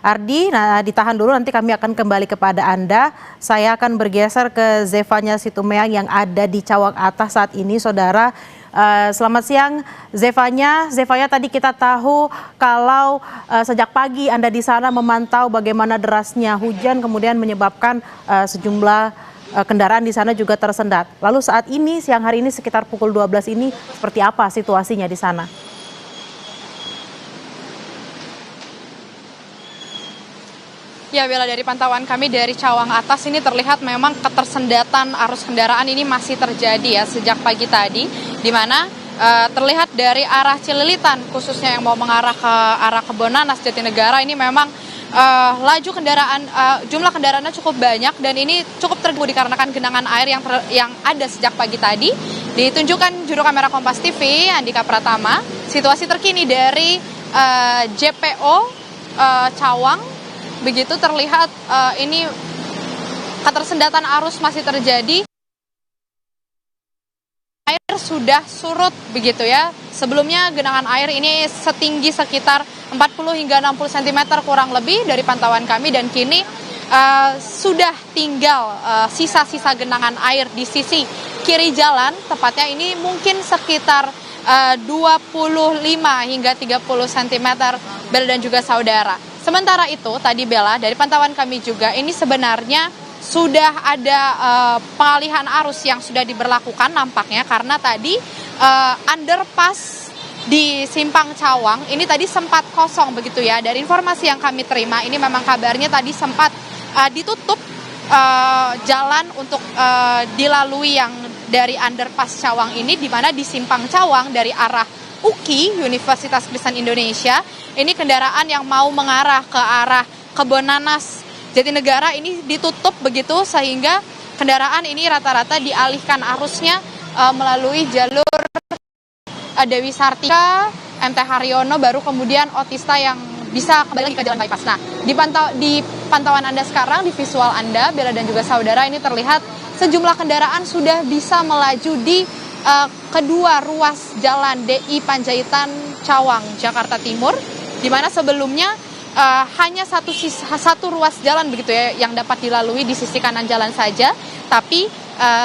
Ardi, nah ditahan dulu, nanti kami akan kembali kepada Anda. Saya akan bergeser ke Zefanya Situmeang yang ada di Cawang Atas saat ini, saudara. Selamat siang Zefanya. Zefanya, tadi kita tahu kalau sejak pagi Anda di sana memantau bagaimana derasnya hujan kemudian menyebabkan sejumlah kendaraan di sana juga tersendat. Lalu saat ini, siang hari ini sekitar pukul 12 ini, seperti apa situasinya di sana? Ya Bella, dari pantauan kami dari Cawang Atas ini terlihat memang ketersendatan arus kendaraan ini masih terjadi ya sejak pagi tadi, di mana terlihat dari arah Cililitan khususnya yang mau mengarah ke arah Kebonanas Jatinegara ini memang laju kendaraan, jumlah kendaraannya cukup banyak dan ini cukup terganggu dikarenakan genangan air yang ada sejak pagi tadi. Ditunjukkan juru kamera Kompas TV Andika Pratama, situasi terkini dari JPO Cawang. Begitu terlihat ini ketersendatan arus masih terjadi. Air sudah surut begitu ya. Sebelumnya genangan air ini setinggi sekitar 40 hingga 60 cm kurang lebih dari pantauan kami, dan kini sudah tinggal sisa-sisa genangan air di sisi kiri jalan, tepatnya ini mungkin sekitar 25 hingga 30 cm, Bella dan juga saudara. Sementara itu tadi Bella, dari pantauan kami juga ini sebenarnya sudah ada pengalihan arus yang sudah diberlakukan nampaknya, karena tadi underpass di Simpang Cawang ini tadi sempat kosong begitu ya. Dari informasi yang kami terima ini memang kabarnya tadi sempat ditutup jalan untuk dilalui yang dari underpass Cawang ini, di mana di Simpang Cawang dari arah UKI, Universitas Kristen Indonesia, ini kendaraan yang mau mengarah ke arah Kebonanas Jatinegara ini ditutup begitu, sehingga kendaraan ini rata-rata dialihkan arusnya melalui jalur Dewi Sartika, MT Haryono, baru kemudian Otista yang bisa kembali lagi ke jalan bypass. Nah, di pantauan Anda sekarang, di visual Anda, Bella dan juga saudara, ini terlihat sejumlah kendaraan sudah bisa melaju di kedua ruas jalan DI Panjaitan Cawang Jakarta Timur, di mana sebelumnya hanya satu ruas jalan begitu ya yang dapat dilalui di sisi kanan jalan saja, tapi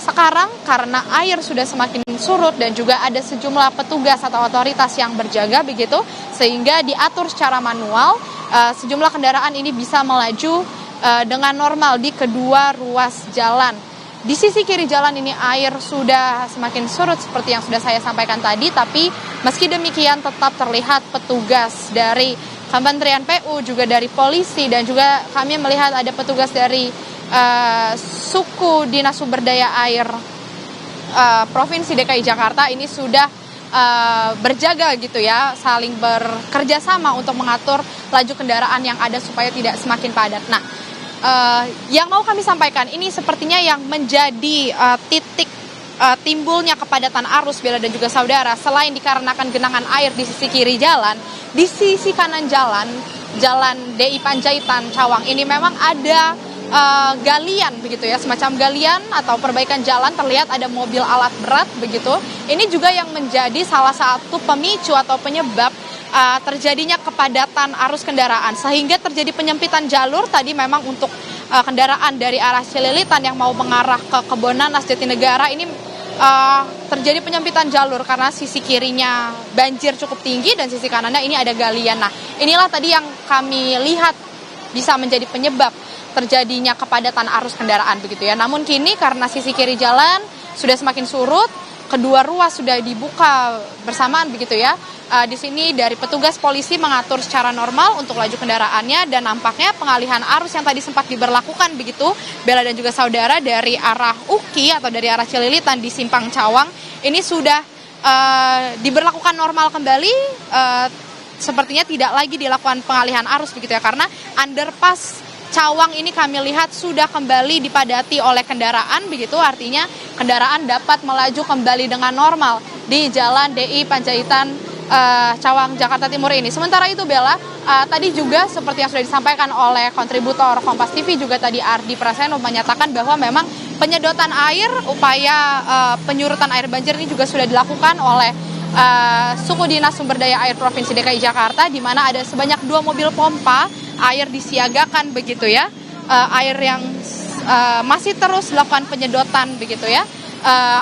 sekarang karena air sudah semakin surut dan juga ada sejumlah petugas atau otoritas yang berjaga begitu, sehingga diatur secara manual sejumlah kendaraan ini bisa melaju dengan normal di kedua ruas jalan. Di sisi kiri jalan ini air sudah semakin surut seperti yang sudah saya sampaikan tadi, tapi meski demikian tetap terlihat petugas dari Kementerian PU, juga dari polisi, dan juga kami melihat ada petugas dari suku Dinas Sumber Daya Air Provinsi DKI Jakarta ini sudah berjaga gitu ya, saling bekerja sama untuk mengatur laju kendaraan yang ada supaya tidak semakin padat. Nah, yang mau kami sampaikan ini sepertinya yang menjadi titik timbulnya kepadatan arus, Bella dan juga saudara, selain dikarenakan genangan air di sisi kiri jalan, di sisi kanan jalan DI Panjaitan Cawang ini memang ada galian begitu ya, semacam galian atau perbaikan jalan. Terlihat ada mobil alat berat begitu. Ini juga yang menjadi salah satu pemicu atau penyebab terjadinya kepadatan arus kendaraan, sehingga terjadi penyempitan jalur tadi memang untuk kendaraan dari arah Cililitan yang mau mengarah ke Kebonanas Jatinegara ini terjadi penyempitan jalur karena sisi kirinya banjir cukup tinggi dan sisi kanannya ini ada galian. Nah, inilah tadi yang kami lihat bisa menjadi penyebab terjadinya kepadatan arus kendaraan begitu ya. Namun kini karena sisi kiri jalan sudah semakin surut, kedua ruas sudah dibuka bersamaan begitu ya. Di sini dari petugas polisi mengatur secara normal untuk laju kendaraannya, dan nampaknya pengalihan arus yang tadi sempat diberlakukan begitu, Bella dan juga saudara, dari arah UKI atau dari arah Cililitan di Simpang Cawang ini sudah diberlakukan normal kembali. Sepertinya tidak lagi dilakukan pengalihan arus begitu ya, karena underpass Cawang ini kami lihat sudah kembali dipadati oleh kendaraan begitu, artinya kendaraan dapat melaju kembali dengan normal di jalan DI Panjaitan Cawang Jakarta Timur ini. Sementara itu Bella, tadi juga seperti yang sudah disampaikan oleh kontributor Kompas TV juga tadi Ardi Praseno menyatakan bahwa memang penyedotan air, upaya penyurutan air banjir ini juga sudah dilakukan oleh suku Dinas Sumber Daya Air Provinsi DKI Jakarta, di mana ada sebanyak 2 mobil pompa air disiagakan begitu ya. Air yang masih terus dilakukan penyedotan begitu ya.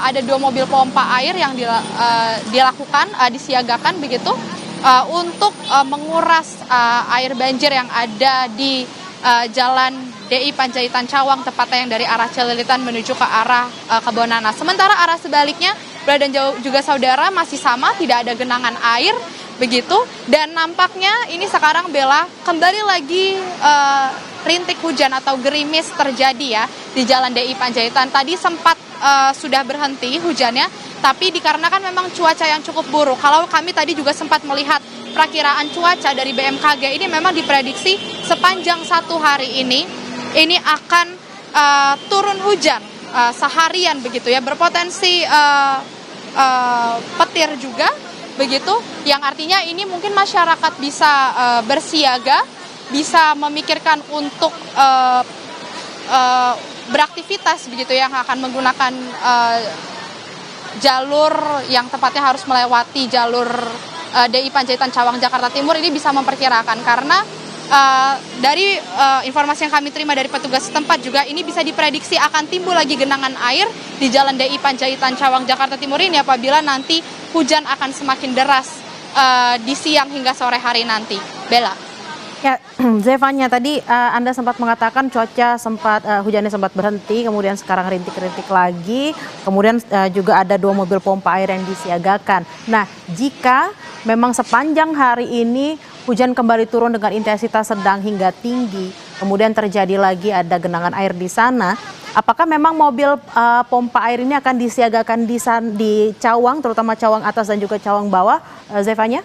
Ada 2 mobil pompa air yang disiagakan begitu untuk menguras air banjir yang ada di Jalan DI Panjaitan Cawang, tepatnya yang dari arah Cililitan menuju ke arah Kebonanas. Sementara arah sebaliknya, Bella dan juga saudara, masih sama, tidak ada genangan air begitu. Dan nampaknya ini sekarang Bella kembali lagi rintik hujan atau gerimis terjadi ya di Jalan DI Panjaitan. Tadi sempat sudah berhenti hujannya, tapi dikarenakan memang cuaca yang cukup buruk. Kalau kami tadi juga sempat melihat perakiraan cuaca dari BMKG, ini memang diprediksi sepanjang 1 hari ini akan turun hujan seharian begitu ya, berpotensi petir juga begitu, yang artinya ini mungkin masyarakat bisa bersiaga, bisa memikirkan untuk beraktivitas begitu, yang akan menggunakan jalur yang tepatnya harus melewati jalur DI Panjaitan Cawang Jakarta Timur. Ini bisa memperkirakan karena dari informasi yang kami terima dari petugas setempat juga, ini bisa diprediksi akan timbul lagi genangan air di Jalan DI Panjaitan Cawang Jakarta Timur ini apabila nanti hujan akan semakin deras di siang hingga sore hari nanti. Bella. Ya, Zevanya, tadi Anda sempat mengatakan hujannya sempat berhenti, kemudian sekarang rintik-rintik lagi, kemudian juga ada 2 mobil pompa air yang disiagakan. Nah, jika memang sepanjang hari ini hujan kembali turun dengan intensitas sedang hingga tinggi, kemudian terjadi lagi ada genangan air di sana, apakah memang mobil pompa air ini akan disiagakan di Cawang, terutama Cawang atas dan juga Cawang bawah, Zevanya?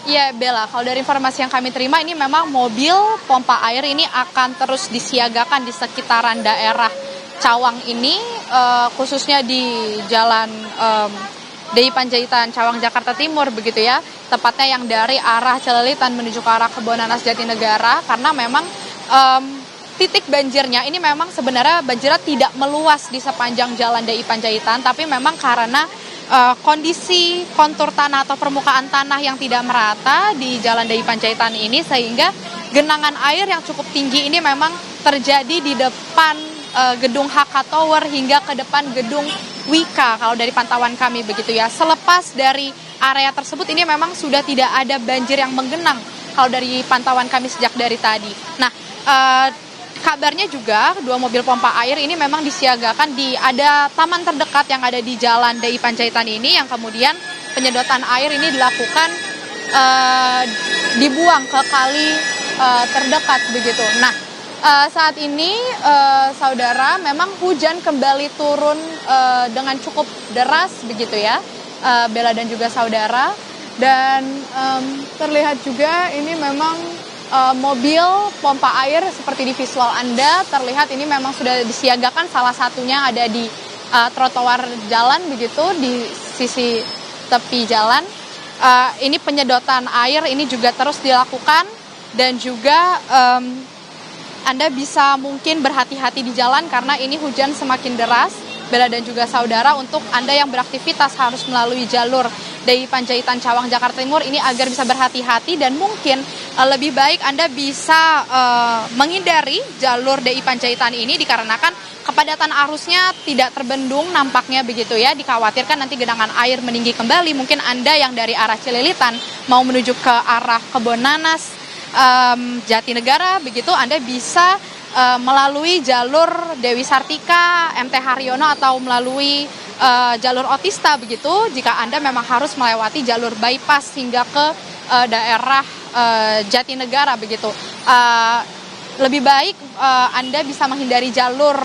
Ya Bella, kalau dari informasi yang kami terima, ini memang mobil pompa air ini akan terus disiagakan di sekitaran daerah Cawang ini, khususnya di Jalan DI Panjaitan Cawang Jakarta Timur begitu ya, tepatnya yang dari arah Cililitan menuju ke arah Kebonanas Jatinegara, karena memang titik banjirnya ini memang sebenarnya banjirnya tidak meluas di sepanjang Jalan DI Panjaitan, tapi memang karena kondisi kontur tanah atau permukaan tanah yang tidak merata di Jalan DI Panjaitan ini, sehingga genangan air yang cukup tinggi ini memang terjadi di depan gedung HK Tower hingga ke depan gedung Wika kalau dari pantauan kami begitu ya. Selepas dari area tersebut ini memang sudah tidak ada banjir yang menggenang kalau dari pantauan kami sejak dari tadi. Nah, kabarnya juga 2 mobil pompa air ini memang disiagakan ada taman terdekat yang ada di Jalan DI Panjaitan ini, yang kemudian penyedotan air ini dilakukan dibuang ke kali terdekat begitu. Nah, saat ini saudara, memang hujan kembali turun dengan cukup deras begitu ya, Bella dan juga saudara, dan terlihat juga ini memang mobil pompa air seperti di visual Anda terlihat ini memang sudah disiagakan, salah satunya ada di trotoar jalan begitu di sisi tepi jalan. Ini penyedotan air ini juga terus dilakukan, dan juga Anda bisa mungkin berhati-hati di jalan karena ini hujan semakin deras, Bella dan juga saudara. Untuk Anda yang beraktivitas harus melalui jalur DI Panjaitan Cawang Jakarta Timur ini agar bisa berhati-hati, dan mungkin lebih baik Anda bisa menghindari jalur DI Panjaitan ini dikarenakan kepadatan arusnya tidak terbendung nampaknya begitu ya. Dikhawatirkan nanti genangan air meninggi kembali. Mungkin Anda yang dari arah Cililitan mau menuju ke arah Kebonanas, Jatinegara begitu, Anda bisa melalui jalur Dewi Sartika, MT Haryono, atau melalui jalur Otista begitu jika Anda memang harus melewati jalur bypass hingga ke daerah Jatinegara begitu. Lebih baik Anda bisa menghindari jalur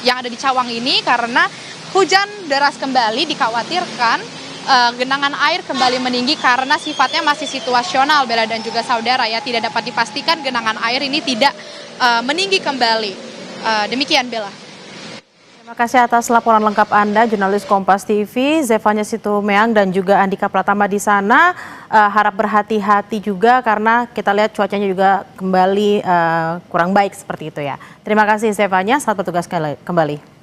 yang ada di Cawang ini karena hujan deras kembali, dikhawatirkan genangan air kembali meninggi karena sifatnya masih situasional, Bella dan juga saudara ya, tidak dapat dipastikan genangan air ini tidak meninggi kembali. Demikian Bella. Terima kasih atas laporan lengkap Anda, jurnalis Kompas TV, Zevanya Situmeang dan juga Andika Pratama di sana. Harap berhati-hati juga karena kita lihat cuacanya juga kembali kurang baik seperti itu ya. Terima kasih Zevanya, selamat bertugas kembali.